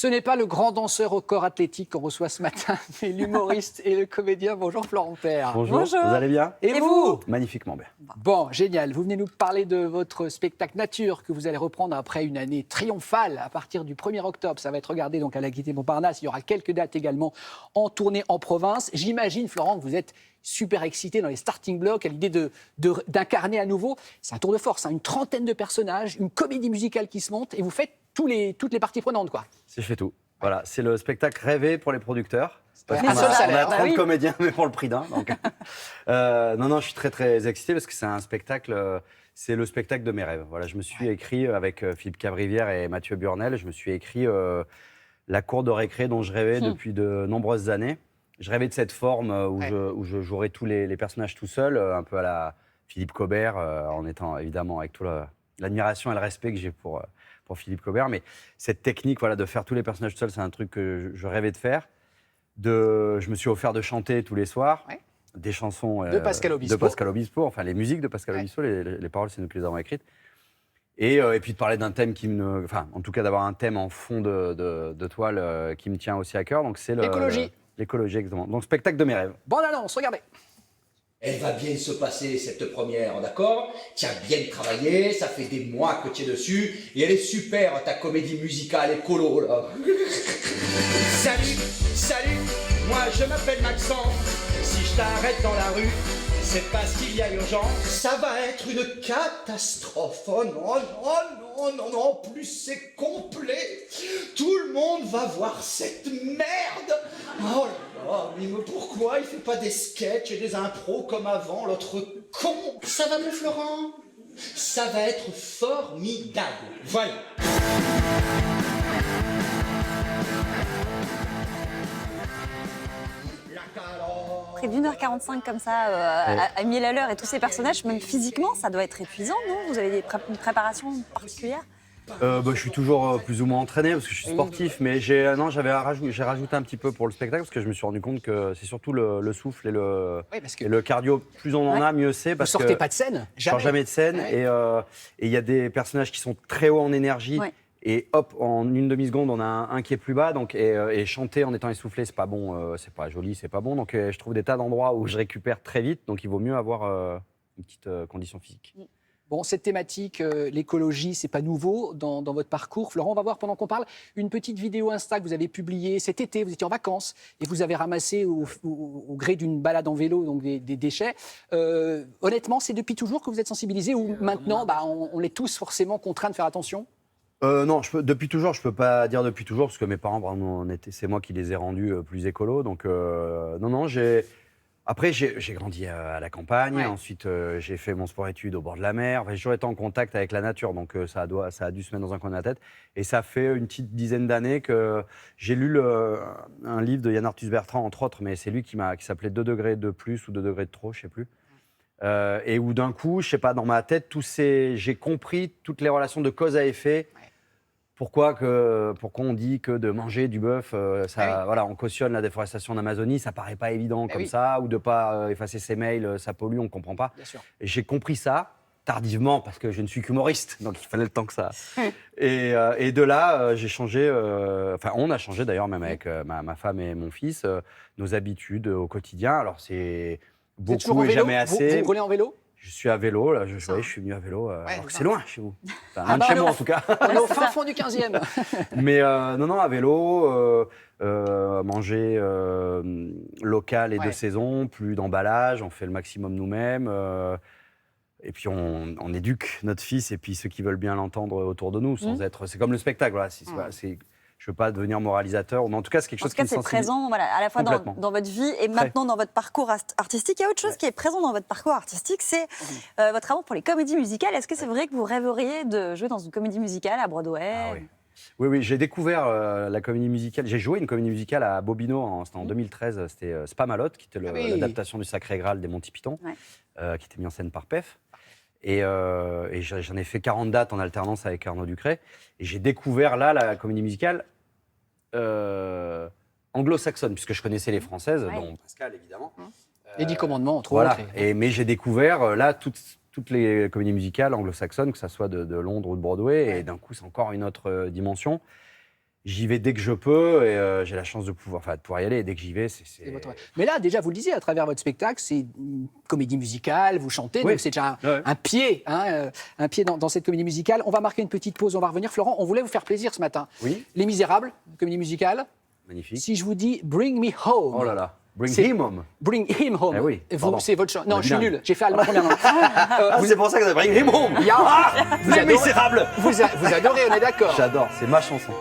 Ce n'est pas le grand danseur au corps athlétique qu'on reçoit ce matin, mais l'humoriste et le comédien. Bonjour Florent Père. Bonjour, vous allez bien? Et vous? Magnifiquement bien. Bon, génial. Vous venez nous parler de votre spectacle Nature que vous allez reprendre après une année triomphale à partir du 1er octobre. Ça va être regardé donc à la Gaîté Montparnasse. Il y aura quelques dates également en tournée en province. J'imagine, Florent, que vous êtes super excité dans les starting blocks à l'idée d'incarner à nouveau. C'est un tour de force, hein, une trentaine de personnages, une comédie musicale qui se monte et vous faites toutes les parties prenantes, quoi. Je fais tout. Voilà, c'est le spectacle rêvé pour les producteurs. Parce Un qu'on seul a, salaire. on a 30 comédiens, mais pour le prix d'un. Donc. Non, je suis très, très excité parce que c'est un spectacle, c'est le spectacle de mes rêves. Voilà, je me suis écrit avec Philippe Cabrivière et Mathieu Burnel, je me suis écrit la cour de récré dont je rêvais depuis de nombreuses années. Je rêvais de cette forme où je jouerais tous les personnages tout seul, un peu à la Philippe Cobert, en étant évidemment avec toute l'admiration et le respect que j'ai pour Philippe Cobert. Mais cette technique de faire tous les personnages tout seul, c'est un truc que je rêvais de faire. Je me suis offert de chanter tous les soirs des chansons de Pascal Obispo, enfin les musiques de Pascal Obispo, les paroles, c'est nous qui les avons écrites. Et puis de parler d'un thème enfin, en tout cas d'avoir un thème en fond de toile qui me tient aussi à cœur. Donc c'est l'écologie. L'écologie, exactement. Donc spectacle de mes rêves. Bonne annonce, regardez. Elle va bien se passer cette première, d'accord? Tu as bien travaillé, ça fait des mois que tu es dessus, et elle est super, ta comédie musicale écolo, là. Salut, moi je m'appelle Maxence, si je t'arrête dans la rue, c'est parce qu'il y a urgence. Ça va être une catastrophe, oh non, en plus c'est complet. Tout le monde va voir cette merde. Oh là là, mais pourquoi il fait pas des sketchs et des impros comme avant, l'autre con? Ça va mon Florent? Ça va être formidable, voilà. Près d'1h45 comme ça, à 1000 à l'heure et tous ces personnages, même physiquement, ça doit être épuisant, non? Vous avez une préparation particulière? Je suis toujours plus ou moins entraîné parce que je suis sportif, mais j'ai rajouté un petit peu pour le spectacle parce que je me suis rendu compte que c'est surtout le souffle et le cardio. Plus on en a, mieux c'est. Vous sortez pas de scène? Je sors jamais de scène et il y a des personnages qui sont très hauts en énergie. Ouais. Et hop, en une demi-seconde, on a un qui est plus bas. Donc, et chanter en étant essoufflé, c'est pas bon, c'est pas joli, c'est pas bon. Donc je trouve des tas d'endroits où je récupère très vite. Donc il vaut mieux avoir une petite condition physique. Bon, cette thématique, l'écologie, c'est pas nouveau dans votre parcours. Florent, on va voir pendant qu'on parle une petite vidéo Insta que vous avez publiée cet été. Vous étiez en vacances et vous avez ramassé au gré d'une balade en vélo donc des déchets. Honnêtement, c'est depuis toujours que vous êtes sensibilisé ou maintenant, on est tous forcément contraints de faire attention? Non, depuis toujours, je peux pas dire depuis toujours parce que mes parents, vraiment, c'est moi qui les ai rendus plus écolos. Donc non, Après, j'ai grandi à la campagne. Ensuite, j'ai fait mon sport-études au bord de la mer. Enfin, j'ai toujours été en contact avec la nature, donc ça a dû se mettre dans un coin de la tête. Et ça fait une petite dizaine d'années que j'ai lu un livre de Yann Arthus Bertrand, entre autres, mais c'est lui qui s'appelait 2 degrés de plus ou 2 degrés de trop, je sais plus. Et où d'un coup, je sais pas, dans ma tête, j'ai compris toutes les relations de cause à effet. Pourquoi on dit que de manger du bœuf, on cautionne la déforestation en Amazonie, ça paraît pas évident ça, ou de pas effacer ses mails, ça pollue, on comprend pas. Bien sûr. Et j'ai compris ça tardivement parce que je ne suis qu'humoriste, donc il fallait le temps que ça. Et de là, j'ai changé, on a changé d'ailleurs même avec ma femme et mon fils, nos habitudes au quotidien. Alors c'est beaucoup et jamais assez. Vous roulez en vélo? Je suis à vélo, là, je suis venu à vélo. Alors que c'est loin chez vous. Enfin, loin de chez moi en tout cas. On est au fin fond du 15e. Mais non, à vélo, manger local et de saison, plus d'emballage, on fait le maximum nous-mêmes. Et puis on éduque notre fils et puis ceux qui veulent bien l'entendre autour de nous, sans être. C'est comme le spectacle, voilà. Je ne veux pas devenir moralisateur, mais en tout cas, c'est quelque chose qui me sensibilise. C'est présent à la fois dans votre vie et maintenant dans votre parcours artistique. Il y a autre chose qui est présent dans votre parcours artistique, c'est votre amour pour les comédies musicales. Est-ce que c'est vrai que vous rêveriez de jouer dans une comédie musicale à Broadway? Oui, j'ai découvert la comédie musicale. J'ai joué une comédie musicale à Bobino, c'était en 2013, c'était Spamalot, qui était l'adaptation du Sacré Graal des Monty Python, qui était mis en scène par PEF. Et j'en ai fait 40 dates en alternance avec Arnaud Ducret. Et j'ai découvert là la comédie musicale anglo-saxonne, puisque je connaissais les françaises, dont Pascal évidemment. Les 10 commandements, entre autres. Mais j'ai découvert là toutes les comédies musicales anglo-saxonnes, que ça soit de Londres ou de Broadway. Et d'un coup, c'est encore une autre dimension. j'y vais dès que je peux et j'ai la chance de pouvoir y aller. Et dès que j'y vais, c'est Mais là, déjà, vous le disiez, à travers votre spectacle, c'est une comédie musicale, vous chantez, Oui. donc c'est déjà Ouais. un pied, un pied dans cette comédie musicale. On va marquer une petite pause, on va revenir. Florent, on voulait vous faire plaisir ce matin. Oui. Les Misérables, comédie musicale. magnifique. Si je vous dis Bring Me Home. Oh là là, bring C'est- him home. Bring Him Home. Eh oui, Vous, pardon. c'est votre chant. Non, Le je suis bilingue. nul. J'ai fait allemand premièrement. C'est pour ça que ça bring him home. Ya, vous Les adorez- Misérables. vous adorez, on est d'accord. J'adore, c'est ma chanson.